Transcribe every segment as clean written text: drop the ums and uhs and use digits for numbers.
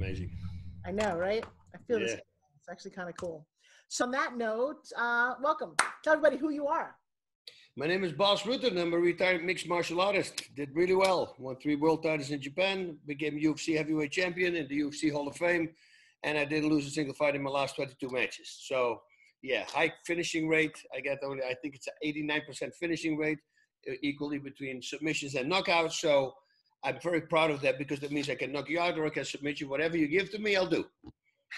amazing. I know, right? I feel this. Yeah. It's actually kind of cool. So on that note, welcome. Tell everybody who you are. My name is Bas Rutten. I'm a retired mixed martial artist. Did really well. Won 3 world titles in Japan. Became UFC Heavyweight Champion in the UFC Hall of Fame. And I didn't lose a single fight in my last 22 matches. So, yeah, high finishing rate. I think it's an 89% finishing rate, equally between submissions and knockouts. So I'm very proud of that because that means I can knock you out or I can submit you. Whatever you give to me, I'll do.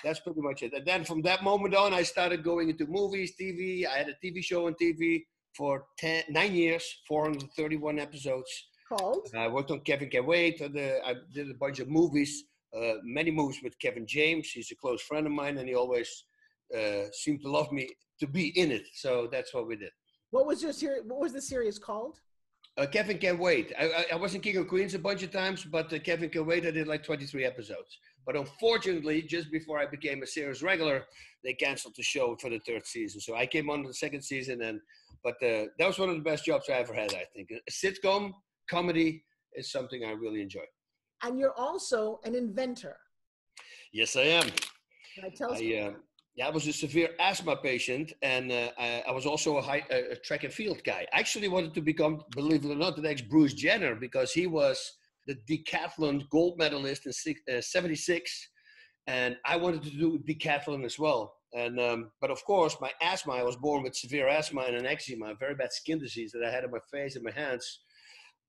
That's pretty much it. And then from that moment on, I started going into movies, TV. I had a TV show on TV for 9 years, 431 episodes. Called? I worked on Kevin Can Wait. I did a bunch of movies, many movies with Kevin James. He's a close friend of mine, and he always seemed to love me to be in it. So that's what we did. What was your series? What was the series called? Kevin Can Wait. I was in King of Queens a bunch of times, but Kevin Can Wait, I did like 23 episodes. But unfortunately, just before I became a series regular, they canceled the show for the 3rd season. So I came on the 2nd season, but that was one of the best jobs I ever had, I think. A sitcom, comedy is something I really enjoy. And you're also an inventor. Yes, I am. Can I tell us? I was a severe asthma patient, and I was also a track and field guy. I actually wanted to become, believe it or not, the next Bruce Jenner, because he was the decathlon gold medalist in 76, and I wanted to do decathlon as well. And but of course, my asthma, I was born with severe asthma and an eczema, a very bad skin disease that I had on my face and my hands.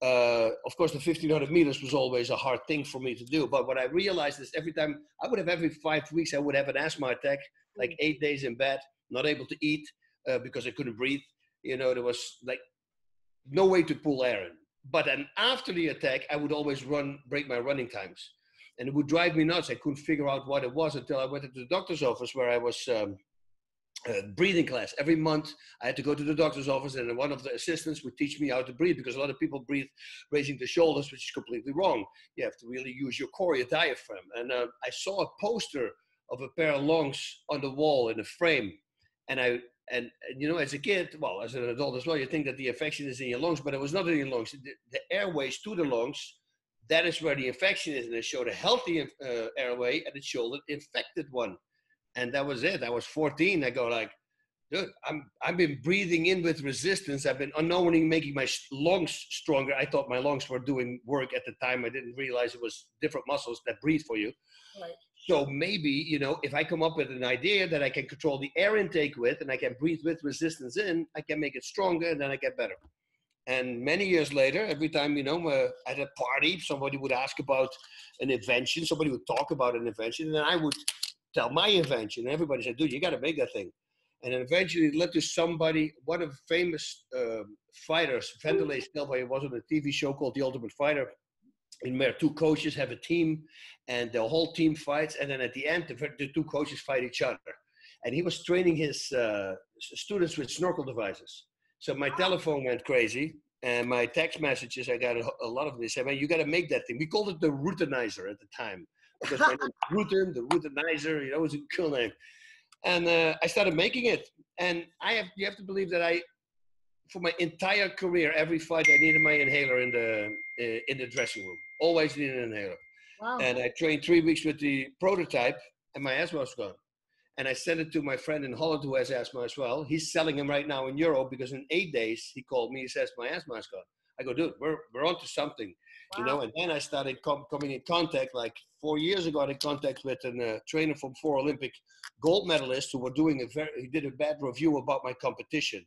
Of course, the 1500 meters was always a hard thing for me to do. But what I realized is every 5 weeks, I would have an asthma attack, like 8 days in bed, not able to eat because I couldn't breathe. You know, there was like no way to pull air in. But then after the attack, I would always break my running times. And it would drive me nuts. I couldn't figure out what it was until I went to the doctor's office where I was breathing class. Every month I had to go to the doctor's office, and one of the assistants would teach me how to breathe, because a lot of people breathe raising the shoulders, which is completely wrong. You have to really use your core, your diaphragm. And I saw a poster of a pair of lungs on the wall in a frame. And you know, as a kid, well, as an adult as well, you think that the infection is in your lungs, but it was not in your lungs. The airways to the lungs, that is where the infection is. And it showed a healthy airway, and it showed an infected one. And that was it. I was 14. I go like, dude, I've been breathing in with resistance. I've been unknowingly making my lungs stronger. I thought my lungs were doing work at the time. I didn't realize it was different muscles that breathe for you. Right. So maybe, you know, if I come up with an idea that I can control the air intake with, and I can breathe with resistance in, I can make it stronger, and then I get better. And many years later, every time, you know, at a party, somebody would ask about an invention. Somebody would talk about an invention, and then I would tell my invention. And everybody said, dude, you got to make that thing. And then eventually it led to one of the famous fighters, Vanderlei Silva. He was on a TV show called The Ultimate Fighter, in where 2 coaches have a team, and the whole team fights. And then at the end, the 2 coaches fight each other. And he was training his students with snorkel devices. So my telephone went crazy, and my text messages, I got a lot of them. They said, man, you got to make that thing. We called it the Ruttenizer at the time, because my name is Rutten, the Ruttenizer, you know, it was a cool name. And I started making it. And you have to believe that for my entire career, every fight, I needed my inhaler in the dressing room. Always needed an inhaler. Wow. And I trained 3 weeks with the prototype, and my asthma was gone. And I sent it to my friend in Holland who has asthma as well. He's selling them right now in Europe, because in 8 days, he called me, he says, my asthma is gone. I go, dude, we're onto something. Wow. You know, and then I started coming in contact, like 4 years ago, I had contact with a trainer from 4 Olympic gold medalists who were doing he did a bad review about my competition.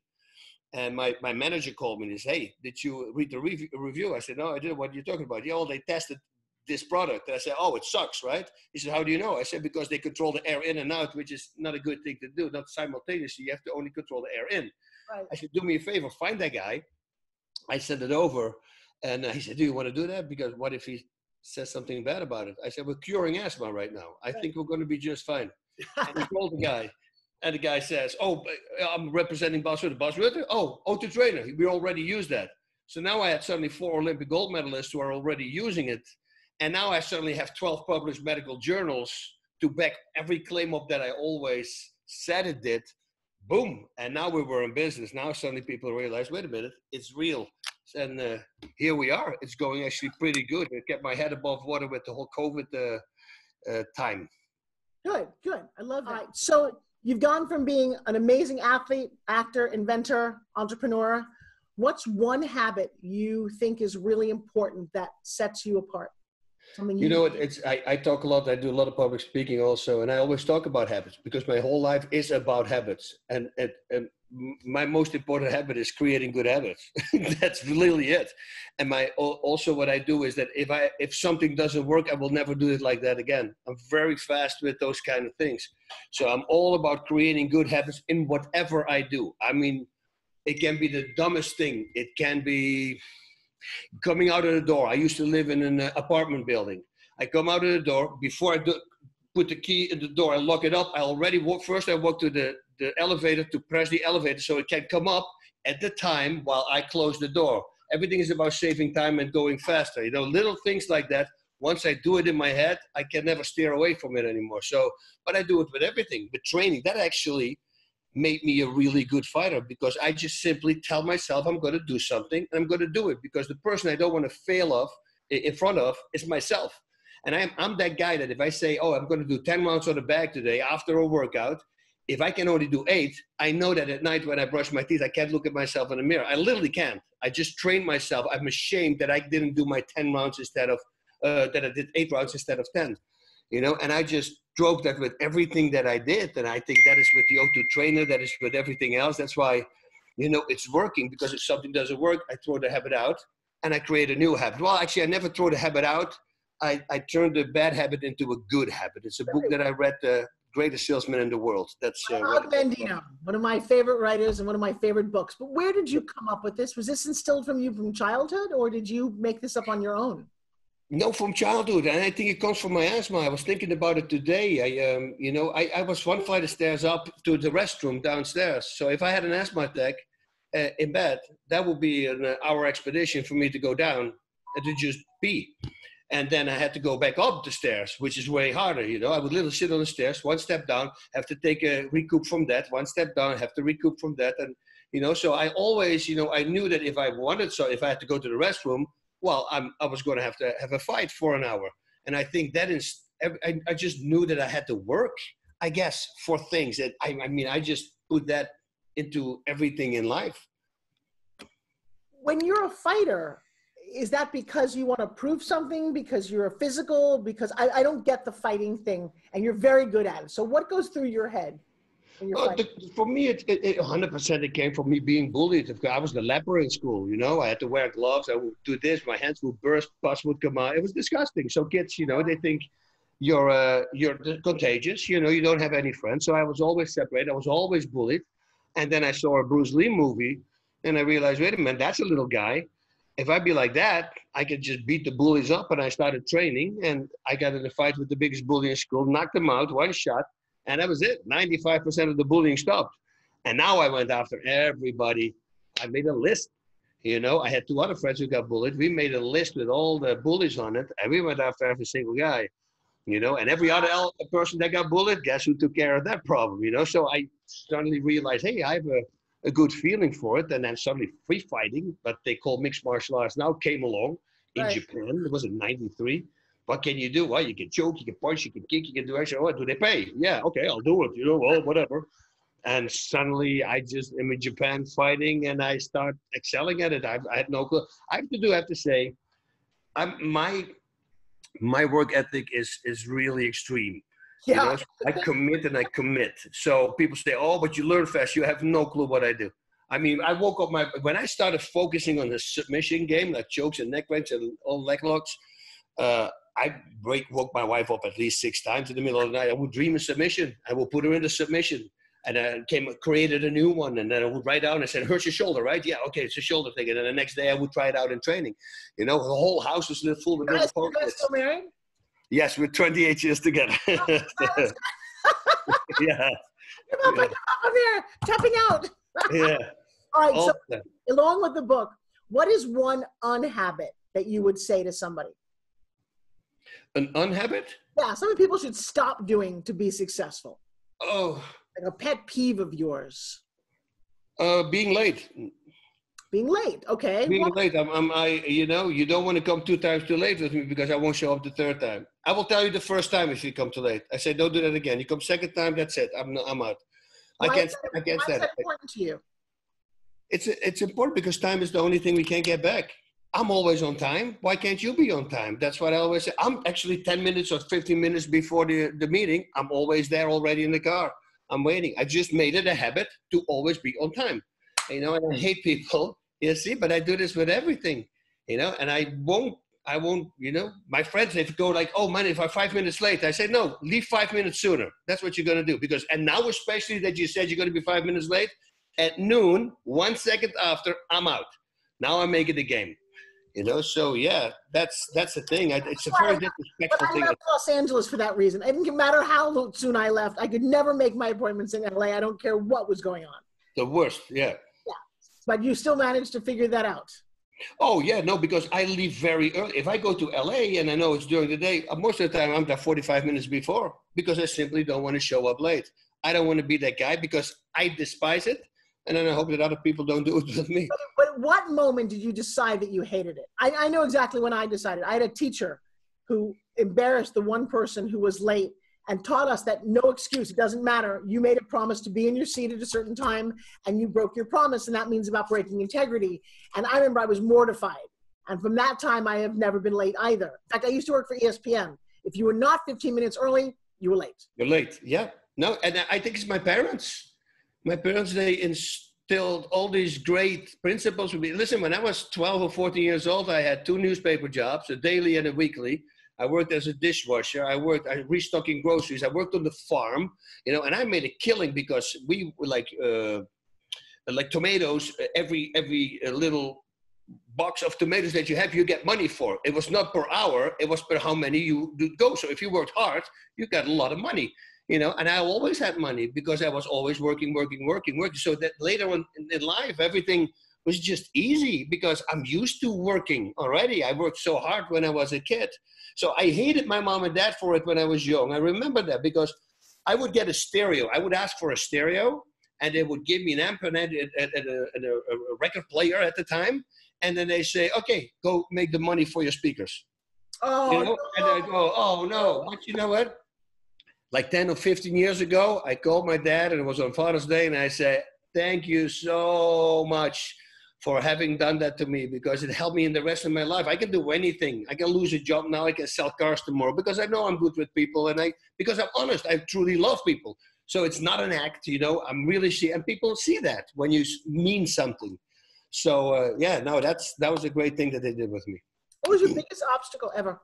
And my manager called me and he said, hey, did you read the review? I said, no, I didn't. What are you talking about? Yeah, well, they tested this product. And I said, oh, it sucks, right? He said, how do you know? I said, because they control the air in and out, which is not a good thing to do, not simultaneously. You have to only control the air in. Right. I said, do me a favor, find that guy. I sent it over. And he said, do you want to do that? Because what if he says something bad about it? I said, we're curing asthma right now. I think we're going to be just fine. And he told the guy. And the guy says, oh, I'm representing Bas Rutten. Bas Rutten? Oh, to trainer. We already used that. So now I had suddenly 4 Olympic gold medalists who are already using it. And now I suddenly have 12 published medical journals to back every claim up that I always said it did. Boom. And now we were in business. Now suddenly people realize, wait a minute, it's real. And here we are. It's going actually pretty good. I kept my head above water with the whole COVID time. Good, good. I love that. All right, so you've gone from being an amazing athlete, actor, inventor, entrepreneur. What's one habit you think is really important that sets you apart? Something You know, I talk a lot. I do a lot of public speaking also, and I always talk about habits because my whole life is about habits. And my most important habit is creating good habits. That's really it. And also what I do is that if something doesn't work, I will never do it like that again. I'm very fast with those kind of things. So I'm all about creating good habits in whatever I do. I mean, it can be the dumbest thing. It can be coming out of the door. I used to live in an apartment building. I come out of the door. Before I put the key in the door and lock it up, I already walk to the elevator to press the elevator so it can come up at the time while I close the door. Everything is about saving time and going faster. You know, little things like that. Once I do it in my head, I can never steer away from it anymore. So, but I do it with everything. With training, that actually made me a really good fighter because I just simply tell myself I'm going to do something and I'm going to do it because the person I don't want to fail in front of is myself. And I'm that guy that if I say, oh, I'm going to do 10 rounds on the bag today after a workout, if I can only do 8, I know that at night when I brush my teeth, I can't look at myself in the mirror. I literally can't. I just trained myself. I'm ashamed that I didn't do my 10 rounds instead of, that I did 8 rounds instead of 10. You know, and I just drove that with everything that I did. And I think that is with the O2 trainer, that is with everything else. That's why, you know, it's working because if something doesn't work, I throw the habit out and I create a new habit. Well, actually, I never throw the habit out. I turned the bad habit into a good habit. It's a book that I read, The Greatest Salesman in the World. That's Mendino, one of my favorite writers and one of my favorite books. But where did you come up with this? Was this instilled from you from childhood or did you make this up on your own? No, from childhood, and I think it comes from my asthma. I was thinking about it today. I was one flight of stairs up to the restroom downstairs. So if I had an asthma attack in bed, that would be an hour expedition for me to go down and to just pee. And then I had to go back up the stairs, which is way harder. You know, I would literally sit on the stairs, one step down, have to take a recoup from that, one step down, have to recoup from that, and you know. So I always, you know, I knew that if I had to go to the restroom. Well, I was going to have a fight for an hour. And I think that is, I just knew that I had to work, I guess, for things that, I just put that into everything in life. When you're a fighter, is that because you want to prove something? Because you're a physical? Because I don't get the fighting thing and you're very good at it. So what goes through your head? For me, it 100% it came from me being bullied. I was the leper in school, you know. I had to wear gloves. I would do this. My hands would burst. Pus would come out. It was disgusting. So kids, you know, they think you're contagious. You know, you don't have any friends. So I was always separated. I was always bullied. And then I saw a Bruce Lee movie, and I realized, wait a minute, that's a little guy. If I be like that, I could just beat the bullies up. And I started training, and I got in a fight with the biggest bully in school, knocked him out, one shot. And that was it. 95% of the bullying stopped. And now I went after everybody. I made a list. You know, I had 2 other friends who got bullied. We made a list with all the bullies on it. And we went after every single guy. You know, and every other person that got bullied, guess who took care of that problem? You know, so I suddenly realized, hey, I have a good feeling for it. And then suddenly free fighting, what they call mixed martial arts now, came along in Japan. It was in 93. What can you do? Well, you can choke, you can punch, you can kick, you can do extra. What do they pay? Yeah, okay, I'll do it. You know, well, whatever. And suddenly I just am in Japan fighting and I start excelling at it. I had no clue. I have to say, my work ethic is really extreme. Yeah. You know, I commit and I commit. So people say, oh, but you learn fast. You have no clue what I do. I mean, I woke up when I started focusing on the submission game, like chokes and neck wrench and all leg locks, I woke my wife up at least 6 times in the middle of the night. I would dream a submission. I would put her into submission. And I created a new one. And then I would write down and said, hurts your shoulder, right? Yeah, okay, it's a shoulder thing. And then the next day I would try it out in training. You know, the whole house was full with little pockets. You guys still married? Yes, we're 28 years together. Yeah. Come on here, tapping out. Yeah. All right, so along with the book, what is one unhabit that you would say to somebody? An unhabit? Yeah, something people should stop doing to be successful. Oh. Like a pet peeve of yours. Being late. Being late, okay. Being late, you know, you don't want to come 2 times too late with me because I won't show up the 3rd time. I will tell you the 1st time if you come too late. I say, don't do that again. You come 2nd time, that's it. I'm out. I can't stand Why is that important to you? It's important because time is the only thing we can't get back. I'm always on time. Why can't you be on time? That's what I always say. I'm actually 10 minutes or 15 minutes before the meeting. I'm always there already in the car. I'm waiting. I just made it a habit to always be on time. You know, and I hate people, you see, but I do this with everything, you know, and I won't, you know, my friends, if go like, oh man, if I'm 5 minutes late, I say, no, leave 5 minutes sooner. That's what you're going to do. Because, and now especially that you said you're going to be 5 minutes late, at noon, 1 second after, I'm out. Now I make it a game. You know, so yeah, that's the thing. It's a very disrespectful thing. I left Los Angeles for that reason. It didn't matter how soon I left. I could never make my appointments in LA. I don't care what was going on. The worst, yeah. Yeah, but you still managed to figure that out. Oh yeah, no, because I leave very early. If I go to LA and I know it's during the day, most of the time I'm there 45 minutes before because I simply don't want to show up late. I don't want to be that guy because I despise it. And then I hope that other people don't do it with me. But at what moment did you decide that you hated it? I know exactly when I decided. I had a teacher who embarrassed the one person who was late and taught us that no excuse, it doesn't matter. You made a promise to be in your seat at a certain time and you broke your promise, and that means about breaking integrity. And I remember I was mortified. And from that time, I have never been late either. In fact, I used to work for ESPN. If you were not 15 minutes early, you were late. You're late, yeah. No, and I think it's my parents. My parents, they instilled all these great principles. Listen, when I was 12 or 14 years old, I had 2 newspaper jobs, a daily and a weekly. I worked as a dishwasher. I restocking groceries. I worked on the farm, you know, and I made a killing because we were like tomatoes. Every little box of tomatoes that you have, you get money for. It was not per hour. It was per how many you do go. So if you worked hard, you got a lot of money. You know, and I always had money because I was always working. So that later on in life, everything was just easy because I'm used to working already. I worked so hard when I was a kid. So I hated my mom and dad for it when I was young. I remember that because I would get a stereo. I would ask for a stereo and they would give me an amp and a record player at the time. And then they say, okay, go make the money for your speakers. Oh, you know? no. And I go, oh no, but you know what? Like 10 or 15 years ago, I called my dad and it was on Father's Day and I said, thank you so much for having done that to me because it helped me in the rest of my life. I can do anything. I can lose a job now. I can sell cars tomorrow because I know I'm good with people and because I'm honest, I truly love people. So it's not an act, you know, I'm really and people see that when you mean something. So yeah, no, that was a great thing that they did with me. What was your biggest obstacle ever?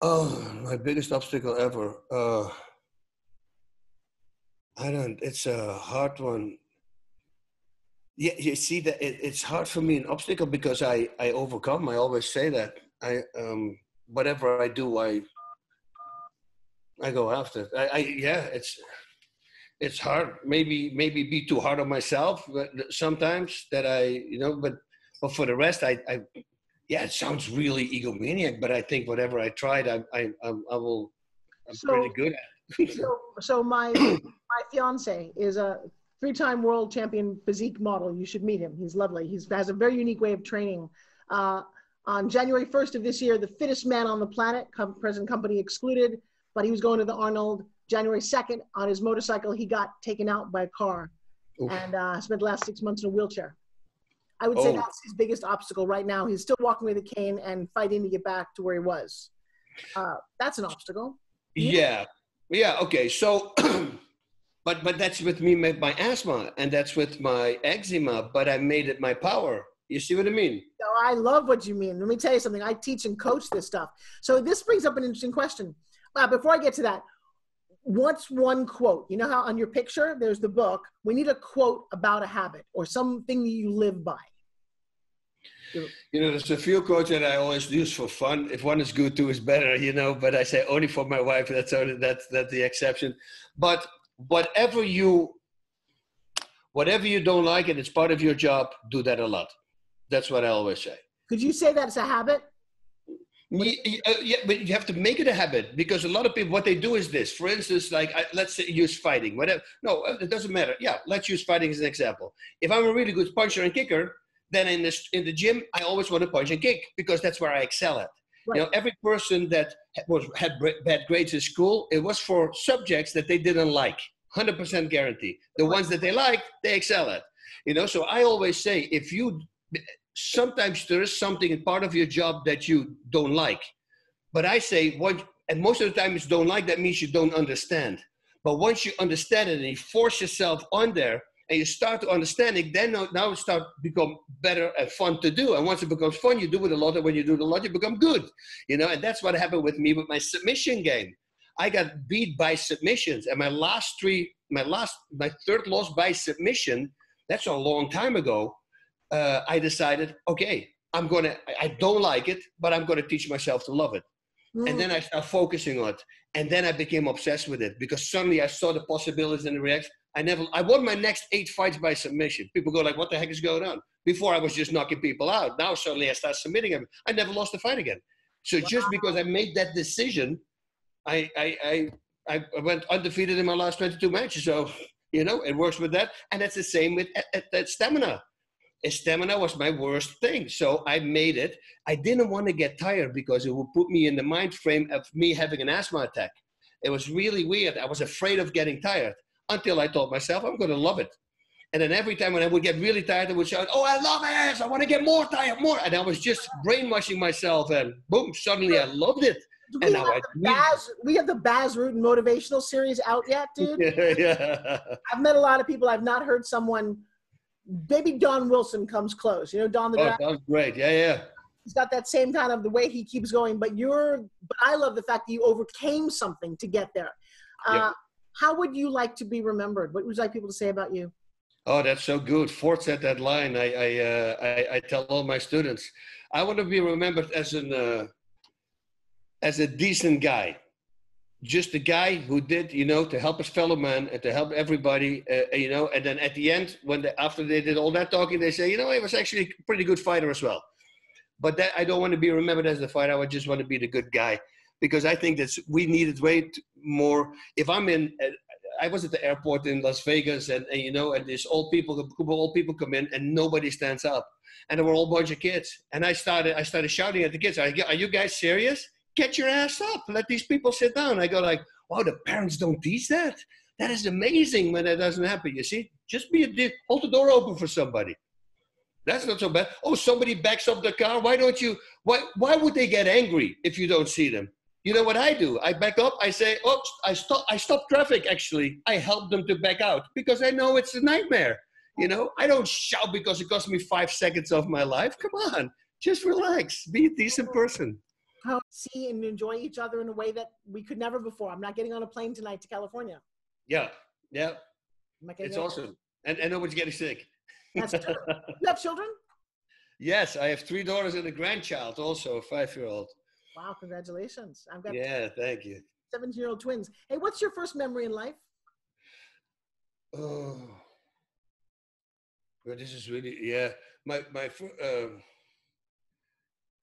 Oh, my biggest obstacle ever. It's a hard one. Yeah, you see that it's hard for me, an obstacle, because I overcome. I always say that. Whatever I do, I go after. Yeah, it's hard. Maybe be too hard on myself, but sometimes that but for the rest, yeah, it sounds really egomaniac, but I think whatever I tried, I'm pretty good at. So my fiance is a 3-time world champion physique model. You should meet him. He's lovely. He has a very unique way of training. On January 1st of this year, the fittest man on the planet, present company excluded, but he was going to the Arnold. January 2nd, on his motorcycle, he got taken out by a car. Oof. And spent the last 6 months in a wheelchair. I would say that's his biggest obstacle right now. He's still walking with a cane and fighting to get back to where he was. That's an obstacle. Yeah. Okay. So, but that's with me, my asthma, and that's with my eczema, but I made it my power. You see what I mean? No, I love what you mean. Let me tell you something. I teach and coach this stuff. So this brings up an interesting question. Before I get to that, what's one quote? You know how on your picture, there's the book. We need a quote about a habit or something that you live by. You know, there's a few quotes that I always use for fun. If one is good, 2 is better, you know, but I say only for my wife. That's the exception. But whatever you don't like and it's part of your job, do that a lot. That's what I always say. Could you say that it's a habit? Yeah, but you have to make it a habit, because a lot of people, what they do is this. For instance, like let's say use fighting. Whatever. No, it doesn't matter. Yeah, let's use fighting as an example. If I'm a really good puncher and kicker, then in the gym, I always want to punch and kick because that's where I excel at. Right. You know, every person that had bad grades in school, it was for subjects that they didn't like. 100% guarantee. The ones that they liked, they excel at. You know, so I always say, if you sometimes there is something in part of your job that you don't like. But I say, and most of the time it's don't like, that means you don't understand. But once you understand it and you force yourself on there and you start to understand it, then now it starts to become better and fun to do. And once it becomes fun, you do it a lot. And when you do it a lot, you become good. You know, and that's what happened with me with my submission game. I got beat by submissions. And my third loss by submission, that's a long time ago. I decided, okay, I don't like it, but I'm going to teach myself to love it. And then I started focusing on it. And then I became obsessed with it because suddenly I saw the possibilities and the reactions. I won my next 8 fights by submission. People go like, what the heck is going on? Before I was just knocking people out. Now suddenly I start submitting them. I never lost a fight again. So just because I made that decision, I went undefeated in my last 22 matches. So, you know, it works with that. And that's the same with that stamina. Stamina was my worst thing. So I made it. I didn't want to get tired because it would put me in the mind frame of me having an asthma attack. It was really weird. I was afraid of getting tired until I told myself, I'm going to love it. And then every time when I would get really tired, I would shout, oh, I love it. I want to get more tired, more. And I was just brainwashing myself and boom, suddenly I loved it. And now we have the Bas Rutten motivational series out yet, dude? Yeah. I've met a lot of people. I've not heard someone. Maybe Don Wilson comes close. You know, Don the Dragon. Oh, Don's great. Yeah. He's got that same kind of the way he keeps going. But I love the fact that you overcame something to get there. How would you like to be remembered? What would you like people to say about you? Oh, that's so good. Ford said that line. I tell all my students, I want to be remembered as a decent guy. Just a guy who did, you know, to help his fellow man and to help everybody, you know, and then at the end, after they did all that talking, they say, you know, he was actually a pretty good fighter as well. But that I don't want to be remembered as the fighter. I just want to be the good guy, because I think that we needed way more. If I was at the airport in Las Vegas and you know, and these old people come in and nobody stands up. And there were all a bunch of kids. And I started shouting at the kids, are you guys serious? Get your ass up. Let these people sit down. I go like, wow, the parents don't teach that. That is amazing when that doesn't happen. You see, just hold the door open for somebody. That's not so bad. Oh, somebody backs up the car. Why would they get angry if you don't see them? You know what I do? I back up. I say, oops, I stop traffic. Actually, I help them to back out because I know it's a nightmare. You know, I don't shout because it cost me 5 seconds of my life. Come on, just relax. Be a decent person. How see and enjoy each other in a way that we could never before. I'm not getting on a plane tonight to California. Yeah. It's awesome. And nobody's getting sick. That's true. You have children? Yes, I have 3 daughters and a grandchild, also a 5-year-old. Wow, congratulations. I've got thank you. 17-year-old twins. Hey, what's your first memory in life? Oh, well, this is really,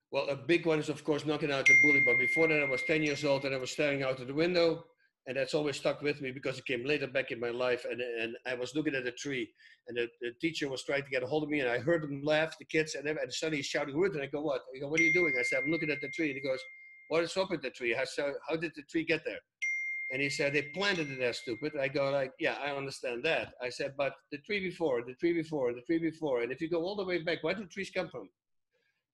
well, a big one is, of course, knocking out the bully. But before that, I was 10 years old and I was staring out of the window. And that's always stuck with me because it came later back in my life. And I was looking at a tree and the teacher was trying to get a hold of me. And I heard them laugh, the kids, and suddenly he's shouting, Rutten. I go, what? He goes, what are you doing? I said, I'm looking at the tree. And he goes, what is up with the tree? How did the tree get there? And he said, they planted it there, stupid. I go like, yeah, I understand that. I said, but the tree before, the tree before, the tree before. And if you go all the way back, where do trees come from?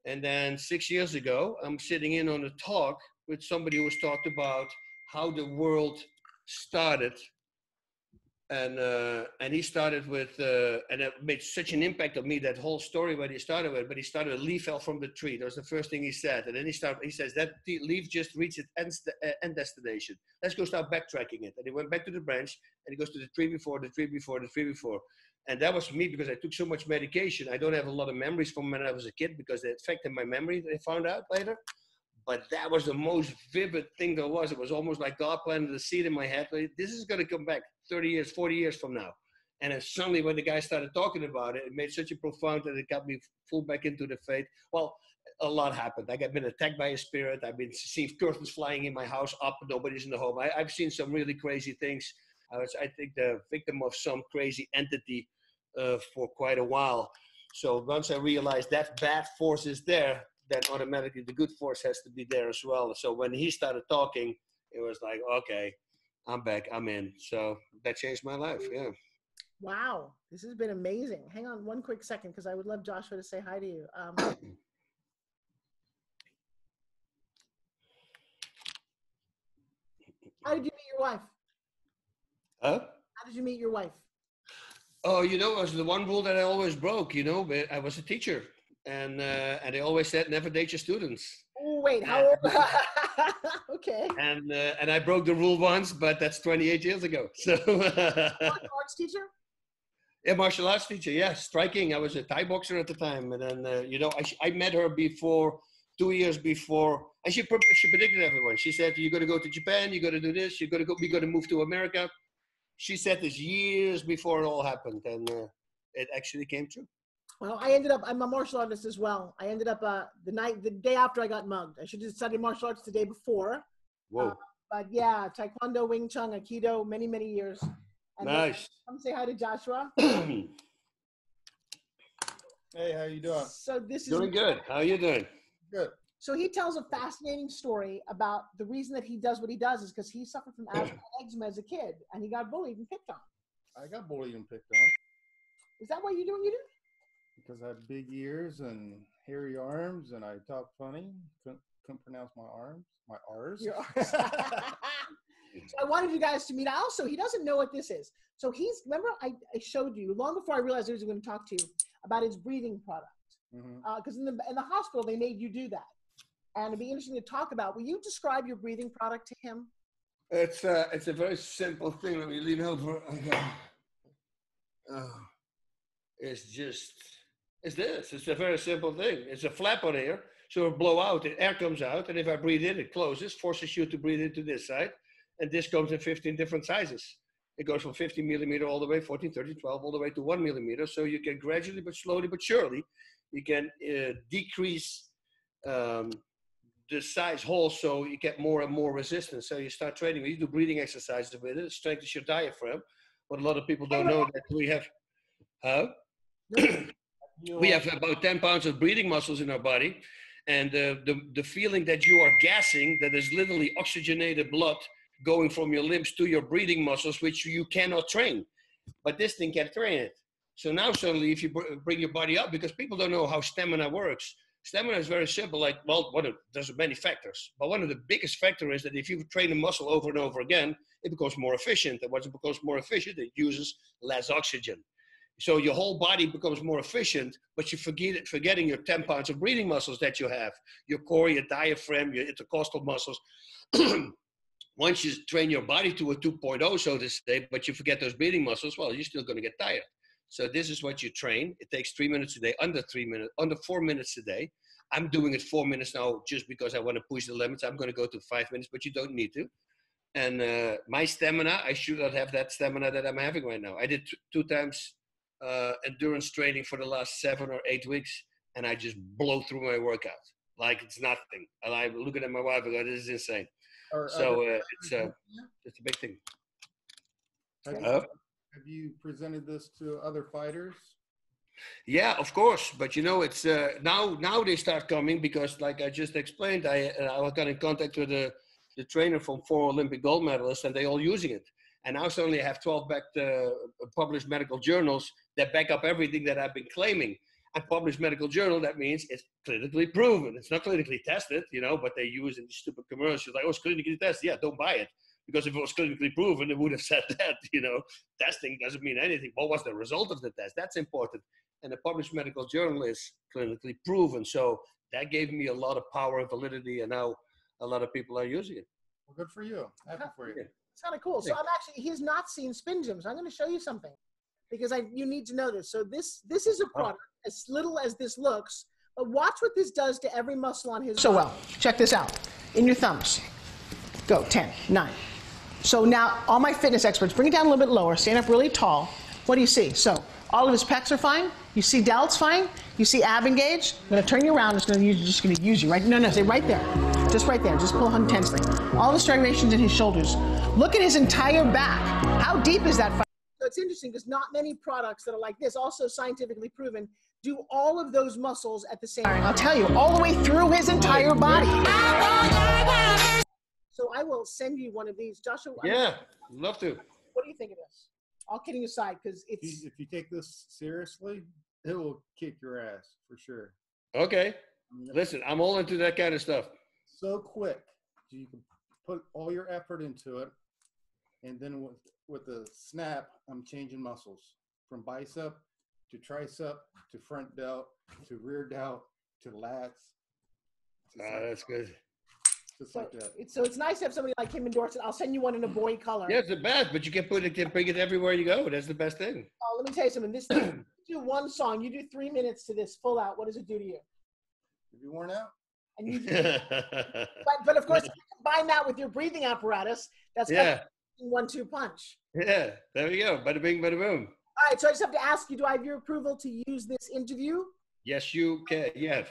And then 6 years ago, I'm sitting in on a talk with somebody who was talked about how the world started. And he started with, and it made such an impact on me, that whole story what he started with, but he started, a leaf fell from the tree. That was the first thing he said. And then he says, that leaf just reached its end destination. Let's go start backtracking it. And he went back to the branch and he goes to the tree before, the tree before, the tree before. And that was for me because I took so much medication. I don't have a lot of memories from when I was a kid because it affected my memory, I found out later. But that was the most vivid thing there was. It was almost like God planted a seed in my head. This is going to come back 30 years, 40 years from now. And then suddenly when the guy started talking about it, it made such a profound that it got me full back into the faith. Well, a lot happened. I've been attacked by a spirit. I've been seen curtains flying in my house up, nobody's in the home. I've seen some really crazy things. I was, I think, the victim of some crazy entity for quite a while. So once I realized that bad force is there, then automatically the good force has to be there as well. So when he started talking, it was like, okay, I'm back, I'm in. So that changed my life, yeah. Wow, this has been amazing. Hang on one quick second, because I would love Joshua to say hi to you. How did you meet your wife? Huh? How did you meet your wife? Oh, you know, it was the one rule that I always broke, you know, but I was a teacher. And they always said, never date your students. Oh, wait, how old? Okay. And I broke the rule once, but that's 28 years ago. So Martial arts teacher? Yeah, martial arts teacher, yeah, striking. I was a Thai boxer at the time. And then, you know, I met her before, 2 years before, and she predicted everyone. She said, you're going to go to Japan, you're going to do this, we're going to move to America. She said this years before it all happened, and it actually came true. Well, I'm a martial artist as well. I ended up the day after I got mugged. I should have studied martial arts the day before. Whoa. But yeah, Taekwondo, Wing Chun, Aikido, many, many years. And nice. Come say hi to Joshua. Hey, how you doing? So this is doing good. How are you doing? Good. So he tells a fascinating story about the reason that he does what he does is because he suffered from asthma and eczema as a kid, and he got bullied and picked on. I got bullied and picked on. Is that why you do what you do? Because I have big ears and hairy arms, and I talk funny. Couldn't pronounce my R's. Your R's. So I wanted you guys to meet. Also, he doesn't know what this is. So remember I showed you long before I realized I was going to talk to you about his breathing product. Because in the hospital, they made you do that. And it'd be interesting to talk about. Will you describe your breathing product to him? It's a very simple thing. Let me lean over. It's this. It's a very simple thing. It's a flap on air. So it blow out, the air comes out. And if I breathe in, it closes, forces you to breathe into this side. And this comes in 15 different sizes. It goes from 15 millimeter all the way, 14, 13, 12, all the way to 1 millimeter. So you can gradually, but slowly, but surely, you can decrease the size hole so you get more and more resistance. So you start training, you do breathing exercises with it, strengthens your diaphragm. But a lot of people don't know that we have about 10 pounds of breathing muscles in our body. And the feeling that you are gassing, that is literally oxygenated blood going from your limbs to your breathing muscles, which you cannot train. But this thing can train it. So now suddenly if you bring your body up, because people don't know how stamina works. Stamina is very simple, like, well, there's many factors. But one of the biggest factors is that if you train a muscle over and over again, it becomes more efficient. And once it becomes more efficient, it uses less oxygen. So your whole body becomes more efficient, but you're forgetting your 10 pounds of breathing muscles that you have, your core, your diaphragm, your intercostal muscles. Once you train your body to a 2.0, so to say, but you forget those breathing muscles, well, you're still going to get tired. So this is what you train. It takes 3 minutes a day, under 4 minutes a day. I'm doing it 4 minutes now just because I want to push the limits. I'm going to go to 5 minutes, but you don't need to. And my stamina, I should not have that stamina that I'm having right now. I did two times endurance training for the last 7 or 8 weeks, and I just blow through my workout like it's nothing. And I'm looking at my wife and go, this is insane. So it's a big thing. Have you presented this to other fighters? Yeah, of course. But you know, it's now they start coming because, like I just explained, I got in contact with the trainer from 4 Olympic gold medalists, and they all using it. And now suddenly I have 12 published medical journals that back up everything that I've been claiming. And published medical journal, that means it's clinically proven. It's not clinically tested, you know, but they use in stupid commercials like, oh, it's clinically tested. Yeah, don't buy it. Because if it was clinically proven, it would have said that, you know, testing doesn't mean anything. What was the result of the test? That's important. And the published medical journal is clinically proven. So that gave me a lot of power and validity, and now a lot of people are using it. Well, good for you. Happy for you. It's kind of cool. So he's not seen spin gyms. I'm going to show you something because you need to know this. So this is a product, as little as this looks, but watch what this does to every muscle on his body. So well, check this out. In your thumbs. Go, 10, 9. So now all my fitness experts, bring it down a little bit lower, stand up really tall. What do you see? So all of his pecs are fine. You see delts fine. You see ab engaged. I'm going to turn you around. Just going to use you right. No, stay right there. Just right there. Just pull intensely. All the striations in his shoulders. Look at his entire back. How deep is that? So it's interesting because not many products that are like this, also scientifically proven, do all of those muscles at the same time. I'll tell you, all the way through his entire body. So I will send you one of these, Joshua. Yeah, love to. What do you think of this? All kidding aside, because it's... If you take this seriously, it will kick your ass for sure. Okay. Listen, I'm all into that kind of stuff. So quick. You can put all your effort into it. And then with the snap, I'm changing muscles from bicep to tricep to front delt to rear delt to lats. That's good. Just like that. So it's nice to have somebody like him endorse it. I'll send you one in a boy color. Yeah, it's the best, but you can bring it everywhere you go. That's the best thing. Oh, let me tell you something. This thing, you do one song, you do 3 minutes to this full out. What does it do to you? Have you worn out? And you but of course, if you combine that with your breathing apparatus, that's kind of 1-2 punch. Yeah, there we go. Bada bing, bada boom. All right, so I just have to ask you, do I have your approval to use this interview? Yes, you can. Yeah.